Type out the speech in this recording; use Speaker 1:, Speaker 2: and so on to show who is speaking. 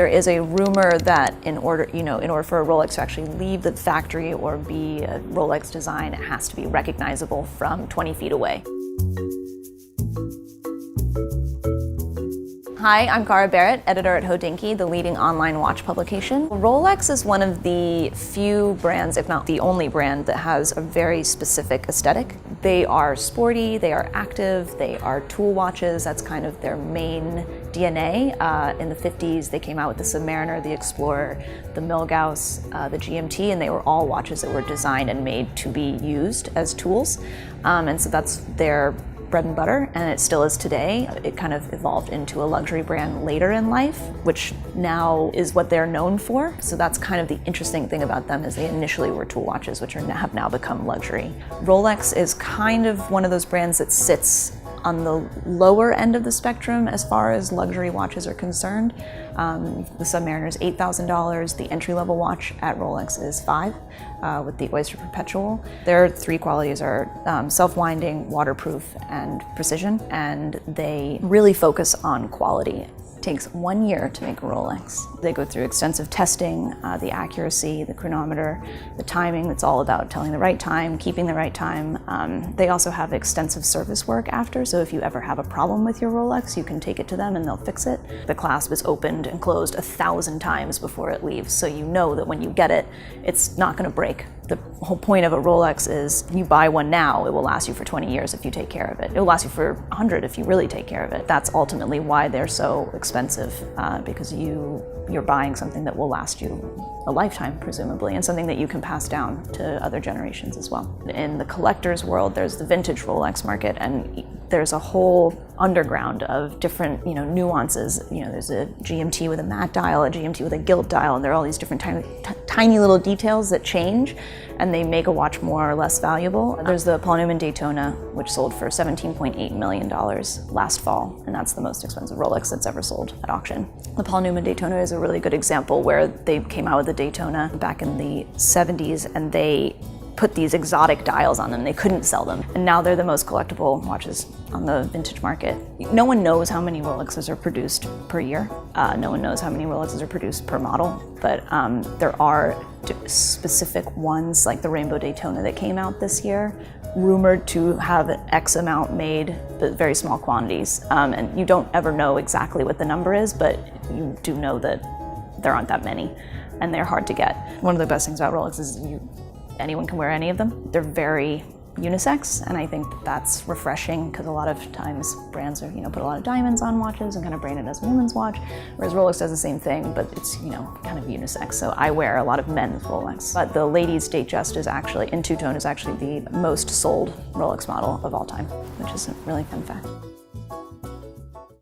Speaker 1: There is a rumor that in order for a Rolex to actually leave the factory or be a Rolex design, it has to be recognizable from 20 feet away. Hi, I'm Cara Barrett, editor at Hodinkee, the leading online watch publication. Rolex is one of the few brands, if not the only brand, that has a very specific aesthetic. They are sporty, they are active, they are tool watches. That's kind of their main DNA. In the 50s, they came out with the Submariner, the Explorer, the Milgauss, the GMT, and they were all watches that were designed and made to be used as tools. And so that's their bread and butter, and it still is today. It kind of evolved into a luxury brand later in life, which now is what they're known for. So that's kind of the interesting thing about them, is they initially were tool watches, which have now become luxury. Rolex is kind of one of those brands that sits on the lower end of the spectrum as far as luxury watches are concerned. The Submariner is $8,000. The entry-level watch at Rolex is $5,000 with the Oyster Perpetual. Their three qualities are self-winding, waterproof, and precision, and they really focus on quality. It takes 1 year to make a Rolex. They go through extensive testing, the accuracy, the chronometer, the timing. It's all about telling the right time, keeping the right time. They also have extensive service work after, so if you ever have a problem with your Rolex, you can take it to them and they'll fix it. The clasp is opened and closed 1,000 times before it leaves, so you know that when you get it, it's not going to break. The whole point of a Rolex is you buy one now, it will last you for 20 years if you take care of it. It will last you for 100 if you really take care of it. That's ultimately why they're so expensive, because you're buying something that will last you a lifetime, presumably, and something that you can pass down to other generations as well. In the collector's world, there's the vintage Rolex market, and there's a whole underground of different, nuances. There's a GMT with a matte dial, a GMT with a gilt dial, and there are all these different tiny little details that change, and they make a watch more or less valuable. There's the Paul Newman Daytona, which sold for $17.8 million last fall, and that's the most expensive Rolex that's ever sold at auction. The Paul Newman Daytona is a really good example where they came out with the Daytona back in the 70s, and they put these exotic dials on them. They couldn't sell them, and now they're the most collectible watches on the vintage market. No one knows how many Rolexes are produced per year. No one knows how many Rolexes are produced per model, but there are specific ones, like the Rainbow Daytona that came out this year, rumored to have X amount made, but very small quantities. And you don't ever know exactly what the number is, but you do know that there aren't that many, and they're hard to get. One of the best things about Rolex is anyone can wear any of them. They're very unisex, and I think that's refreshing, because a lot of times brands are, put a lot of diamonds on watches and kind of brand it as a woman's watch, whereas Rolex does the same thing, but it's, kind of unisex. So I wear a lot of men's Rolex. But the ladies' Datejust is actually, in two-tone, is actually the most sold Rolex model of all time, which is a really fun fact.